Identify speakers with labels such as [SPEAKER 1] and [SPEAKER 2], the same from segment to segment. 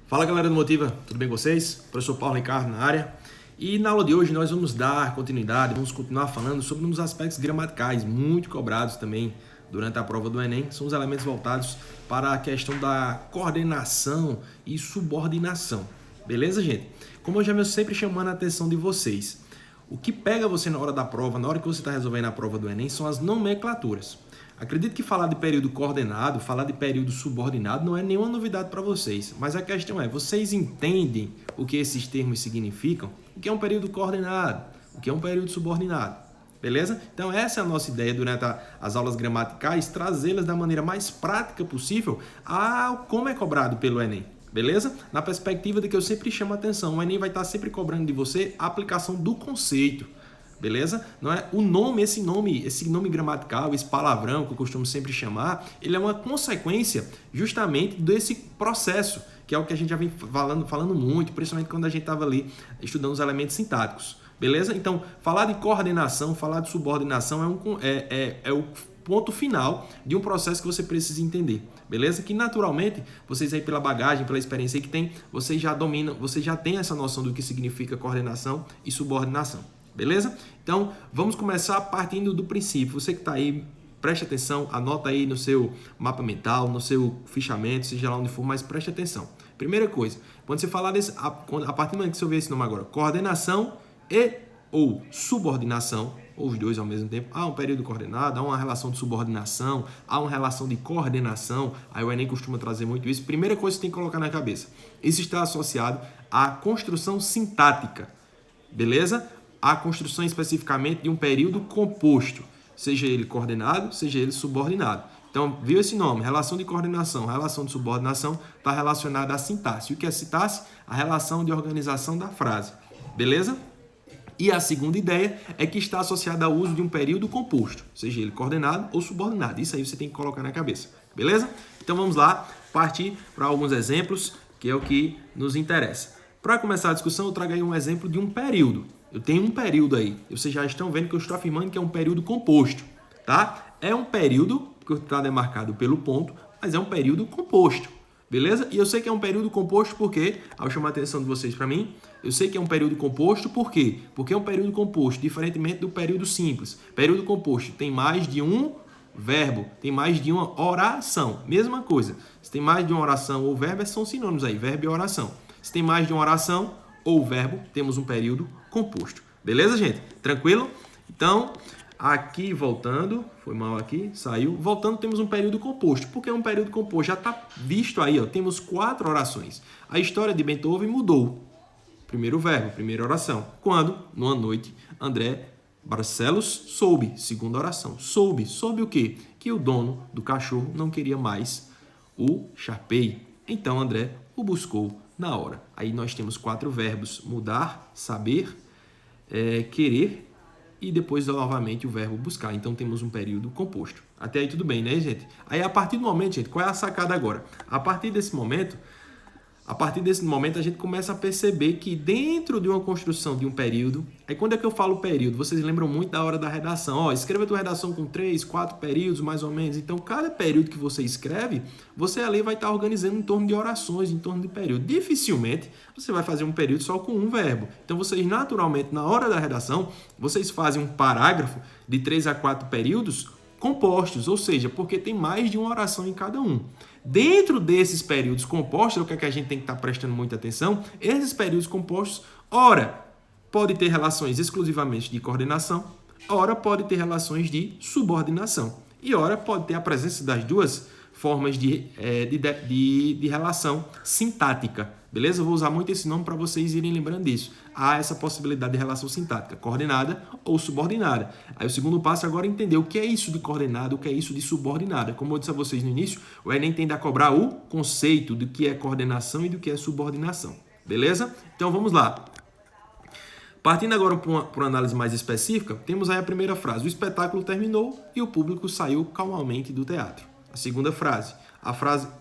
[SPEAKER 1] Fala galera do Motiva, tudo bem com vocês? Professor Paulo Ricardo na área. E na aula de hoje nós vamos dar continuidade, vamos continuar falando sobre uns aspectos gramaticais muito cobrados também durante a prova do Enem. São os elementos voltados para a questão da coordenação e subordinação. Beleza, gente? Como eu já venho sempre chamando a atenção de vocês, o que pega você na hora da prova, na hora que você está resolvendo a prova do Enem, são as nomenclaturas. Acredito que falar de período coordenado, falar de período subordinado não é nenhuma novidade para vocês. Mas a questão é, vocês entendem o que esses termos significam? O que é um período coordenado? O que é um período subordinado? Beleza? Então essa é a nossa ideia durante as aulas gramaticais, trazê-las da maneira mais prática possível a como é cobrado pelo Enem. Beleza? Na perspectiva de que eu sempre chamo a atenção, o Enem vai estar sempre cobrando de você a aplicação do conceito. Beleza? Não é o nome, esse nome gramatical, esse palavrão que eu costumo sempre chamar, ele é uma consequência justamente desse processo, que é o que a gente já vem falando muito, principalmente quando a gente estava ali estudando os elementos sintáticos. Beleza? Então, falar de coordenação, falar de subordinação é o ponto final de um processo que você precisa entender. Beleza? Que naturalmente, vocês aí pela bagagem, pela experiência que tem, vocês já dominam, vocês já têm essa noção do que significa coordenação e subordinação. Beleza? Então, vamos começar partindo do princípio. Você que está aí, preste atenção, anota aí no seu mapa mental, no seu fichamento, seja lá onde for, mas preste atenção. Primeira coisa, quando você falar desse, a partir do momento que você ouvir esse nome agora, coordenação e ou subordinação, ou os dois ao mesmo tempo, há um período coordenado, há uma relação de subordinação, há uma relação de coordenação, aí o Enem costuma trazer muito isso. Primeira coisa que você tem que colocar na cabeça, isso está associado à construção sintática, beleza? A construção especificamente de um período composto, seja ele coordenado, seja ele subordinado. Então, viu esse nome? Relação de coordenação, relação de subordinação, está relacionada à sintaxe. O que é sintaxe? A relação de organização da frase. Beleza? E a segunda ideia é que está associada ao uso de um período composto, seja ele coordenado ou subordinado. Isso aí você tem que colocar na cabeça. Beleza? Então, vamos lá, partir para alguns exemplos, que é o que nos interessa. Para começar a discussão, eu trago aí um exemplo de um período. Eu tenho um período aí. Vocês já estão vendo que eu estou afirmando que é um período composto, tá? É um período que está demarcado pelo ponto, mas é um período composto, beleza? E eu sei que é um período composto porque, ao chamar a atenção de vocês para mim, eu sei que é um período composto por quê? Porque é um período composto, diferentemente do período simples. Período composto tem mais de um verbo, tem mais de uma oração. Mesma coisa. Se tem mais de uma oração ou verbo, são sinônimos aí, verbo e oração. Se tem mais de uma oração ou verbo, temos um período composto. Beleza, gente? Tranquilo? Então, aqui voltando, foi mal aqui, saiu. Voltando, temos um período composto. Por que é um período composto? Já está visto aí, ó, temos 4 orações. A história de Beethoven mudou. Primeiro verbo, primeira oração. Quando? Numa noite, André Barcelos soube. Segunda oração. Soube. Soube o quê? Que o dono do cachorro não queria mais o Sharpei. Então, André o buscou na hora. Aí nós temos 4 verbos: mudar, saber, querer e depois novamente o verbo buscar. Então temos um período composto. Até aí tudo bem, né, gente? Aí a partir do momento, gente, qual é a sacada agora? A partir desse momento a gente começa a perceber que dentro de uma construção de um período, aí quando é que eu falo período? Vocês lembram muito da hora da redação. Ó, escreva a tua redação com 3, 4 períodos, mais ou menos. Então, cada período que você escreve, você ali vai estar organizando em torno de orações, em torno de período. Dificilmente você vai fazer um período só com um verbo. Então, vocês naturalmente, na hora da redação, vocês fazem um parágrafo de 3 a 4 períodos compostos, ou seja, porque tem mais de uma oração em cada um. Dentro desses períodos compostos, o que é que a gente tem que estar prestando muita atenção? Esses períodos compostos, ora, pode ter relações exclusivamente de coordenação, ora, pode ter relações de subordinação, e ora, pode ter a presença das duas formas de relação sintática. Beleza? Eu vou usar muito esse nome para vocês irem lembrando disso. Há essa possibilidade de relação sintática, coordenada ou subordinada. Aí o segundo passo agora é entender o que é isso de coordenada, o que é isso de subordinada. Como eu disse a vocês no início, o Enem tende a cobrar o conceito do que é coordenação e do que é subordinação. Beleza? Então vamos lá. Partindo agora para uma análise mais específica, temos aí a primeira frase. O espetáculo terminou e o público saiu calmamente do teatro. A segunda frase.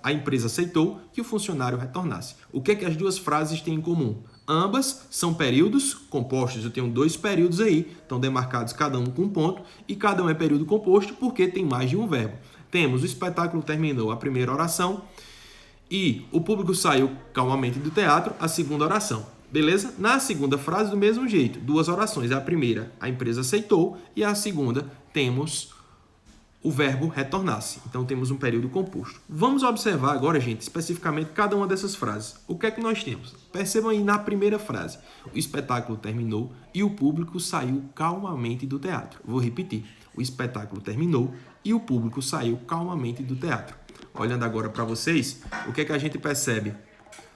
[SPEAKER 1] A empresa aceitou que o funcionário retornasse. O que é que as duas frases têm em comum? Ambas são períodos compostos. Eu tenho 2 períodos aí, estão demarcados cada um com um ponto, e cada um é período composto porque tem mais de um verbo. Temos o espetáculo terminou, a primeira oração, e o público saiu calmamente do teatro, a segunda oração. Beleza? Na segunda frase, do mesmo jeito, duas orações. A primeira, a empresa aceitou, e a segunda, temos o verbo retornar-se. Então, temos um período composto. Vamos observar agora, gente, especificamente cada uma dessas frases. O que é que nós temos? Percebam aí na primeira frase. O espetáculo terminou e o público saiu calmamente do teatro. Vou repetir. O espetáculo terminou e o público saiu calmamente do teatro. Olhando agora para vocês, o que é que a gente percebe?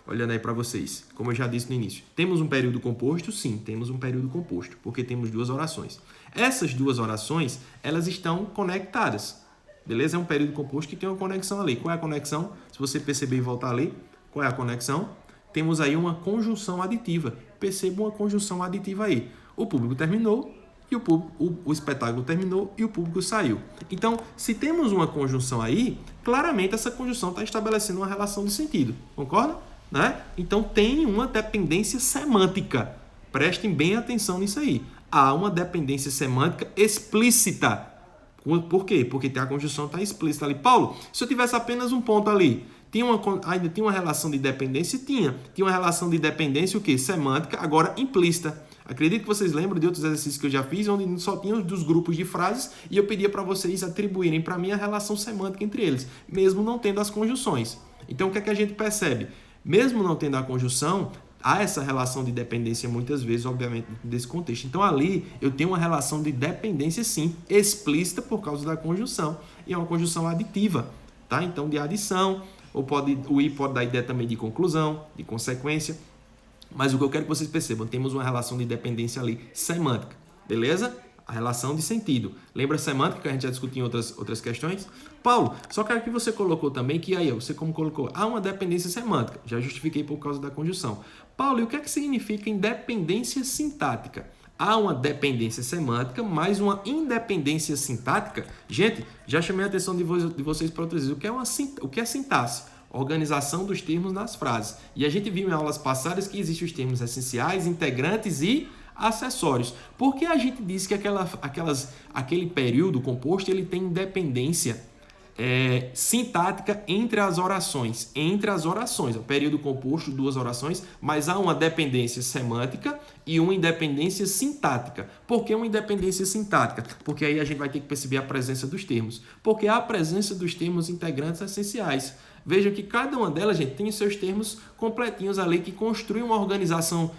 [SPEAKER 1] Olhando aí para vocês, como eu já disse no início. Temos um período composto? Sim, temos um período composto, porque temos duas orações. Essas duas orações, elas estão conectadas, beleza? É um período composto que tem uma conexão ali. Qual é a conexão? Se você perceber e voltar a ler, qual é a conexão? Temos aí uma conjunção aditiva. Perceba uma conjunção aditiva aí. O público terminou e o espetáculo terminou e o público saiu. Então, se temos uma conjunção aí, claramente essa conjunção está estabelecendo uma relação de sentido. Concorda? Né? Então, tem uma dependência semântica. Prestem bem atenção nisso aí. Há uma dependência semântica explícita. Por quê? Porque a conjunção está explícita ali. Paulo, se eu tivesse apenas um ponto ali, ainda tinha uma relação de dependência? Tinha uma relação de dependência, o quê? Semântica, agora implícita. Acredito que vocês lembram de outros exercícios que eu já fiz, onde só tinha dos grupos de frases e eu pedia para vocês atribuírem para mim a relação semântica entre eles, mesmo não tendo as conjunções. Então, o que é que a gente percebe? Mesmo não tendo a conjunção, há essa relação de dependência muitas vezes, obviamente, desse contexto. Então, ali, eu tenho uma relação de dependência, sim, explícita por causa da conjunção. E é uma conjunção aditiva, tá? Então, de adição, o i pode dar ideia também de conclusão, de consequência. Mas o que eu quero que vocês percebam, temos uma relação de dependência ali semântica, beleza? A relação de sentido. Lembra a semântica que a gente já discutiu em outras questões? Paulo, só quero que você colocou também que aí, você como colocou, há uma dependência semântica. Já justifiquei por causa da conjunção. Paulo, e o que é que significa independência sintática? Há uma dependência semântica, mais uma independência sintática. Gente, já chamei a atenção de vocês para outras vezes. O que é sintaxe? Organização dos termos nas frases. E a gente viu em aulas passadas que existem os termos essenciais, integrantes e acessórios. Por que a gente diz que aquele período composto ele tem independência sintática entre as orações? Entre as orações. O período composto, duas orações, mas há uma dependência semântica e uma independência sintática. Por que uma independência sintática? Porque aí a gente vai ter que perceber a presença dos termos. Porque há a presença dos termos integrantes essenciais. Vejam que cada uma delas, gente, tem os seus termos completinhos ali que construem uma organização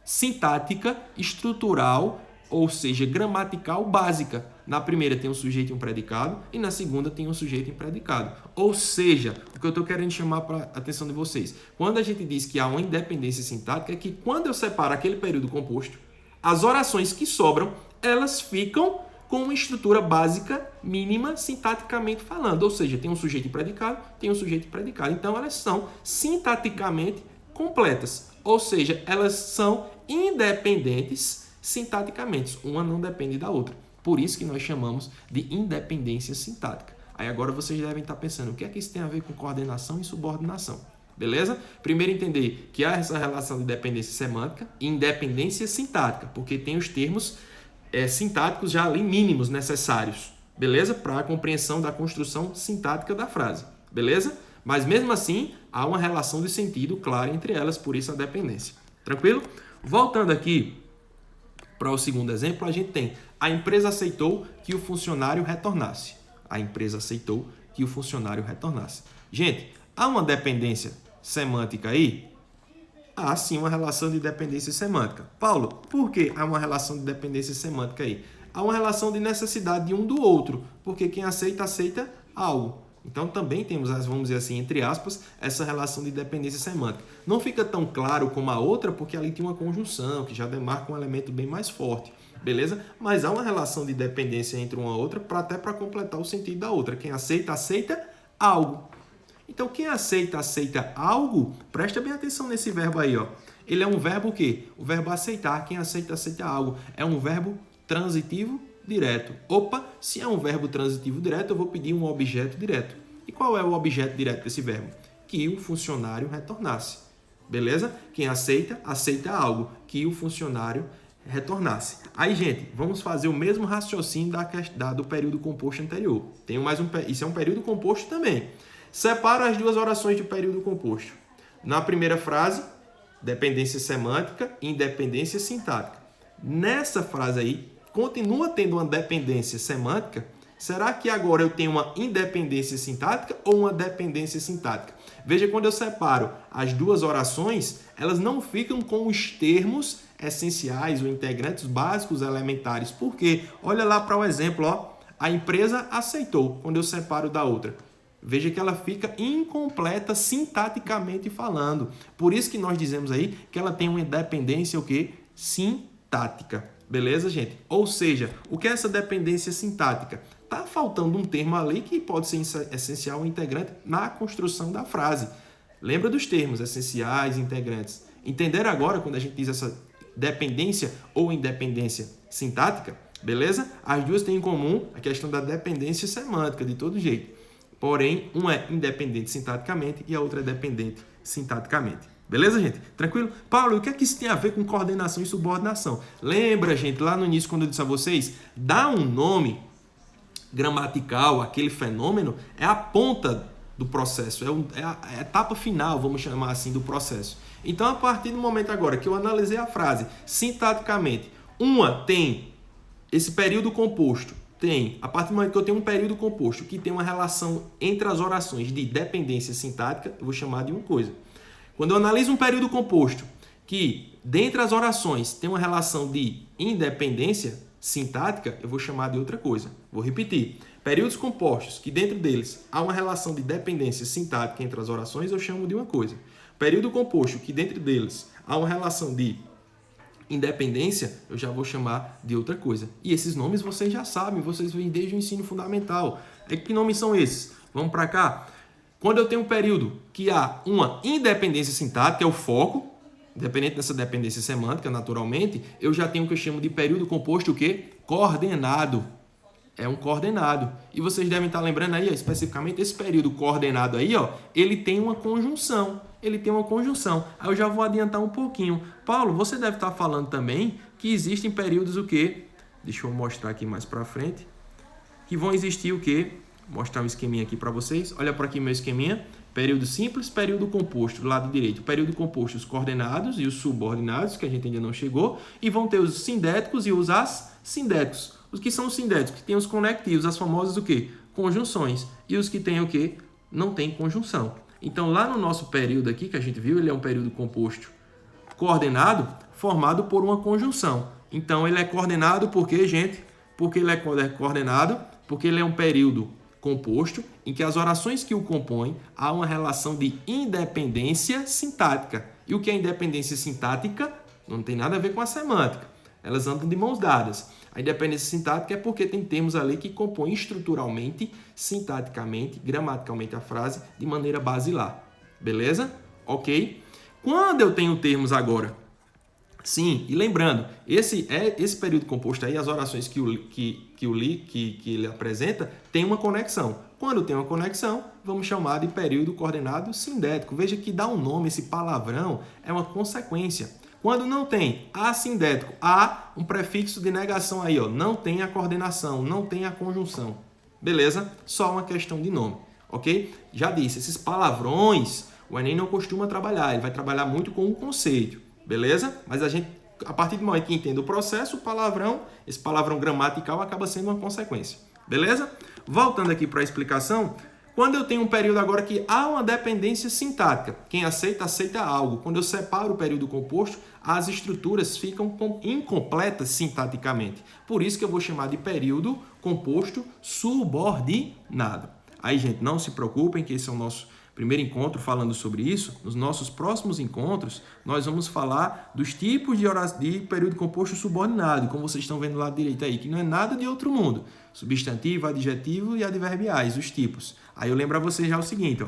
[SPEAKER 1] sintática, estrutural, ou seja, gramatical básica. Na primeira tem um sujeito e um predicado e na segunda tem um sujeito e um predicado. Ou seja, o que eu estou querendo chamar para a atenção de vocês, quando a gente diz que há uma independência sintática, é que quando eu separo aquele período composto, as orações que sobram, elas ficam com uma estrutura básica mínima sintaticamente falando. Ou seja, tem um sujeito e predicado, tem um sujeito e predicado. Então, elas são sintaticamente completas. Ou seja, elas são independentes sintaticamente. Uma não depende da outra. Por isso que nós chamamos de independência sintática. Aí agora vocês devem estar pensando, o que é que isso tem a ver com coordenação e subordinação? Beleza? Primeiro entender que há essa relação de dependência semântica e independência sintática, porque tem os termos sintáticos já ali mínimos necessários, beleza? Para a compreensão da construção sintática da frase, beleza? Mas mesmo assim, há uma relação de sentido clara entre elas, por isso a dependência. Tranquilo? Voltando aqui para o segundo exemplo, a gente tem a empresa aceitou que o funcionário retornasse. A empresa aceitou que o funcionário retornasse. Gente, há uma dependência semântica aí? Há sim uma relação de dependência semântica. Paulo, por que há uma relação de dependência semântica aí? Há uma relação de necessidade de um do outro, porque quem aceita, aceita algo. Então também temos, vamos dizer assim, entre aspas, essa relação de dependência semântica. Não fica tão claro como a outra, porque ali tem uma conjunção, que já demarca um elemento bem mais forte, beleza? Mas há uma relação de dependência entre uma e outra, até para completar o sentido da outra. Quem aceita, aceita algo. Então, quem aceita, aceita algo, presta bem atenção nesse verbo aí, ó. Ele é um verbo o quê? O verbo aceitar. Quem aceita, aceita algo. É um verbo transitivo direto. Opa, se é um verbo transitivo direto, eu vou pedir um objeto direto. E qual é o objeto direto desse verbo? Que o funcionário retornasse. Beleza? Quem aceita, aceita algo. Que o funcionário retornasse. Aí, gente, vamos fazer o mesmo raciocínio do período composto anterior. Isso é um período composto também. Separo as duas orações de período composto. Na primeira frase, dependência semântica e independência sintática. Nessa frase aí, continua tendo uma dependência semântica. Será que agora eu tenho uma independência sintática ou uma dependência sintática? Veja, quando eu separo as duas orações, elas não ficam com os termos essenciais ou integrantes básicos elementares. Por quê? Olha lá para o exemplo, ó. A empresa aceitou, quando eu separo da outra. Veja que ela fica incompleta sintaticamente falando. Por isso que nós dizemos aí que ela tem uma independência o quê? Sintática. Beleza, gente? Ou seja, o que é essa dependência sintática? Está faltando um termo ali que pode ser essencial ou integrante na construção da frase. Lembra dos termos essenciais e integrantes. Entenderam agora quando a gente diz essa dependência ou independência sintática? Beleza? As duas têm em comum a questão da dependência semântica, de todo jeito. Porém, uma é independente sintaticamente e a outra é dependente sintaticamente. Beleza, gente? Tranquilo? Paulo, o que é que isso tem a ver com coordenação e subordinação? Lembra, gente, lá no início, quando eu disse a vocês, dá um nome gramatical, aquele fenômeno, é a ponta do processo, é a etapa final, vamos chamar assim, do processo. Então, a partir do momento agora que eu analisei a frase sintaticamente, uma tem esse período composto, a partir do momento que eu tenho um período composto que tem uma relação entre as orações de dependência sintática, eu vou chamar de uma coisa. Quando eu analiso um período composto que, dentre as orações, tem uma relação de independência sintática, eu vou chamar de outra coisa. Vou repetir. Períodos compostos que, dentro deles, há uma relação de dependência sintática entre as orações, eu chamo de uma coisa. Período composto que, dentro deles, há uma relação de independência, eu já vou chamar de outra coisa. E esses nomes vocês já sabem, vocês vêm desde o ensino fundamental. Que nomes são esses? Vamos para cá. Quando eu tenho um período que há uma independência sintática, é o foco, independente dessa dependência semântica, naturalmente, eu já tenho o que eu chamo de período composto o quê? Coordenado. É um coordenado. E vocês devem estar lembrando aí, ó, especificamente, esse período coordenado aí, ó, ele tem uma conjunção. Ele tem uma conjunção. Aí eu já vou adiantar um pouquinho. Paulo, você deve estar falando também que existem períodos o quê? Deixa eu mostrar aqui mais para frente. Que vão existir o quê? Vou mostrar um esqueminha aqui para vocês. Olha para aqui meu esqueminha. Período simples, período composto, do lado direito. Período composto, os coordenados e os subordinados, que a gente ainda não chegou. E vão ter os sindéticos e os assindéticos. Os que são os sindéticos, que tem os conectivos, as famosas o quê? Conjunções. E os que têm o quê? Não tem conjunção. Então, lá no nosso período aqui, que a gente viu, ele é um período composto coordenado, formado por uma conjunção. Então, ele é coordenado por quê, gente? Porque ele é coordenado, porque ele é um período composto em que as orações que o compõem há uma relação de independência sintática. E o que é independência sintática? Não tem nada a ver com a semântica. Elas andam de mãos dadas. A independência sintática é porque tem termos ali que compõem estruturalmente, sintaticamente, gramaticalmente a frase de maneira basilar. Beleza? Ok? Quando eu tenho termos agora, sim, e lembrando, esse período composto aí, as orações que ele apresenta, tem uma conexão. Quando tem uma conexão, vamos chamar de período coordenado sindético. Veja que dá um nome, esse palavrão, é uma consequência. Quando não tem assindético, há um prefixo de negação aí, ó. Não tem a coordenação, não tem a conjunção. Beleza? Só uma questão de nome, ok? Já disse, esses palavrões, o Enem não costuma trabalhar, ele vai trabalhar muito com o conceito, beleza? Mas a gente, a partir do momento que entende o processo, o palavrão, esse palavrão gramatical acaba sendo uma consequência, beleza? Voltando aqui para a explicação, quando eu tenho um período agora que há uma dependência sintática, quem aceita, aceita algo. Quando eu separo o período composto, as estruturas ficam incompletas sintaticamente. Por isso que eu vou chamar de período composto subordinado. Aí, gente, não se preocupem que esse é o nosso primeiro encontro falando sobre isso. Nos nossos próximos encontros, nós vamos falar dos tipos de período composto subordinado, como vocês estão vendo lá direito aí, que não é nada de outro mundo. Substantivo, adjetivo e adverbiais, os tipos. Aí eu lembro a vocês já o seguinte, ó.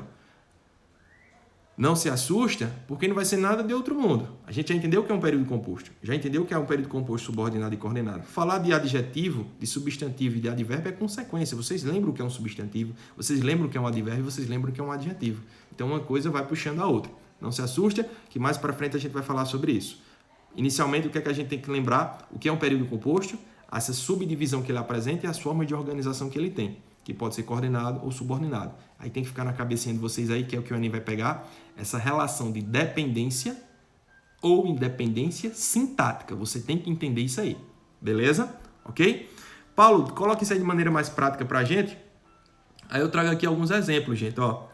[SPEAKER 1] Não se assusta, porque não vai ser nada de outro mundo. A gente já entendeu o que é um período composto. Já entendeu o que é um período composto subordinado e coordenado. Falar de adjetivo, de substantivo e de advérbio é consequência. Vocês lembram o que é um substantivo, vocês lembram o que é um advérbio, vocês lembram o que é um adjetivo. Então uma coisa vai puxando a outra. Não se assusta, que mais para frente a gente vai falar sobre isso. Inicialmente, o que é que a gente tem que lembrar? O que é um período composto? Essa subdivisão que ele apresenta e as formas de organização que ele tem. que pode ser coordenado ou subordinado. Aí tem que ficar na cabecinha de vocês aí, que é o que o Enem vai pegar, essa relação de dependência ou independência sintática. Você tem que entender isso aí, beleza? Ok? Paulo, coloque isso aí de maneira mais prática para a gente. Aí eu trago aqui alguns exemplos, gente. Ó.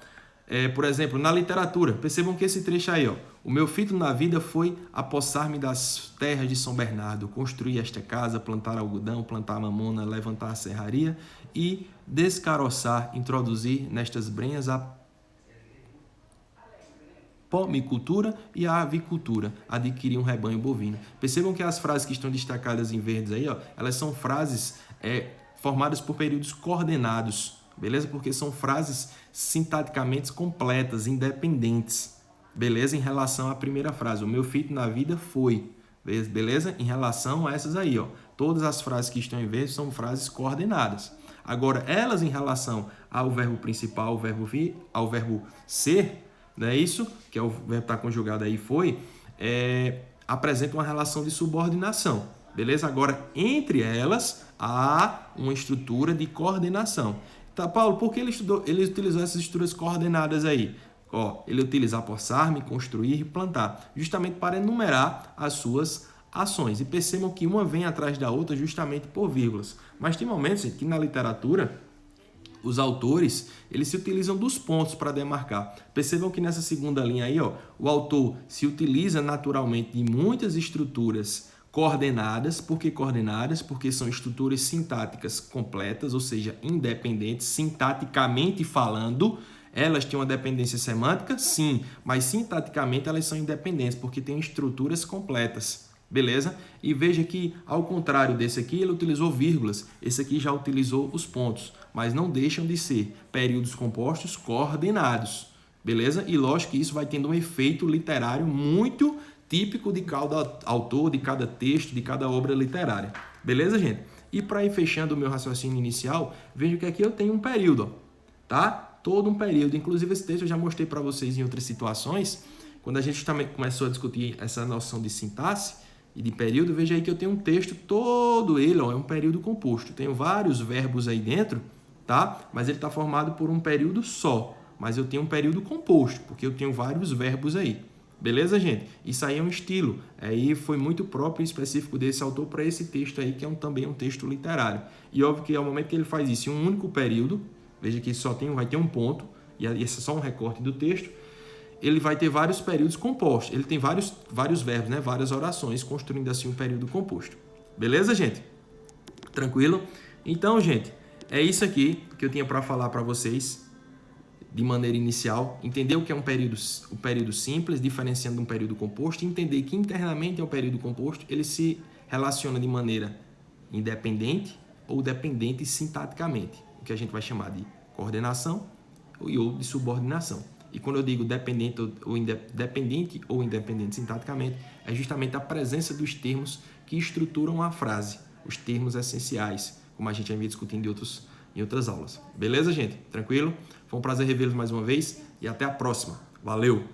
[SPEAKER 1] Por exemplo, na literatura, percebam que esse trecho aí, ó, o meu fito na vida foi apossar-me das terras de São Bernardo, construir esta casa, plantar algodão, plantar mamona, levantar a serraria e descaroçar, introduzir nestas brenhas a pomicultura e a avicultura, adquirir um rebanho bovino. Percebam que as frases que estão destacadas em verdes aí, ó, elas são frases formadas por períodos coordenados, beleza? Porque são frases sintaticamente completas, independentes, beleza? Em relação à primeira frase, o meu fito na vida foi, beleza? Em relação a essas aí, ó, todas as frases que estão em verde são frases coordenadas. Agora, elas em relação ao verbo principal, ao verbo vir, ao verbo ser, não é isso? Que é o verbo estar conjugado aí, foi, apresenta uma relação de subordinação, beleza? Agora, entre elas, há uma estrutura de coordenação. Tá, Paulo, por que ele utilizou essas estruturas coordenadas aí? Ó, ele utiliza apossar-me, construir e plantar, justamente para enumerar as suas ações. E percebam que uma vem atrás da outra justamente por vírgulas. Mas tem momentos que na literatura, os autores, eles se utilizam dos pontos para demarcar. Percebam que nessa segunda linha aí, ó, o autor se utiliza naturalmente de muitas estruturas coordenadas. Por que coordenadas? Porque são estruturas sintáticas completas, ou seja, independentes, sintaticamente falando. Elas têm uma dependência semântica? Sim, mas sintaticamente elas são independentes, porque têm estruturas completas. Beleza? E veja que, ao contrário desse aqui, ele utilizou vírgulas. Esse aqui já utilizou os pontos, mas não deixam de ser períodos compostos coordenados. Beleza? E lógico que isso vai tendo um efeito literário muito típico de cada autor, de cada texto, de cada obra literária. Beleza, gente? E para ir fechando o meu raciocínio inicial, veja que aqui eu tenho um período, ó, tá? Todo um período. Inclusive, esse texto eu já mostrei para vocês em outras situações. Quando a gente também começou a discutir essa noção de sintaxe e de período, veja aí que eu tenho um texto todo ele, ó, é um período composto. Tenho vários verbos aí dentro, tá? Mas ele está formado por um período só. Mas eu tenho um período composto, porque eu tenho vários verbos aí. Beleza, gente? Isso aí é um estilo. Aí foi muito próprio e específico desse autor para esse texto aí, que é também um texto literário. E óbvio que ao momento que ele faz isso em um único período, veja que vai ter um ponto, e esse é só um recorte do texto, ele vai ter vários períodos compostos. Ele tem vários verbos, né? Várias orações, construindo assim um período composto. Beleza, gente? Tranquilo? Então, gente, é isso aqui que eu tinha para falar para vocês de maneira inicial. Entender o que é um período simples, diferenciando de um período composto, e entender que internamente é um período composto, ele se relaciona de maneira independente ou dependente sintaticamente, o que a gente vai chamar de coordenação ou de subordinação. E quando eu digo dependente ou independente sintaticamente, é justamente a presença dos termos que estruturam a frase, os termos essenciais, como a gente já vinha discutindo em outras aulas. Beleza, gente? Tranquilo? Foi um prazer revê-los mais uma vez e até a próxima. Valeu!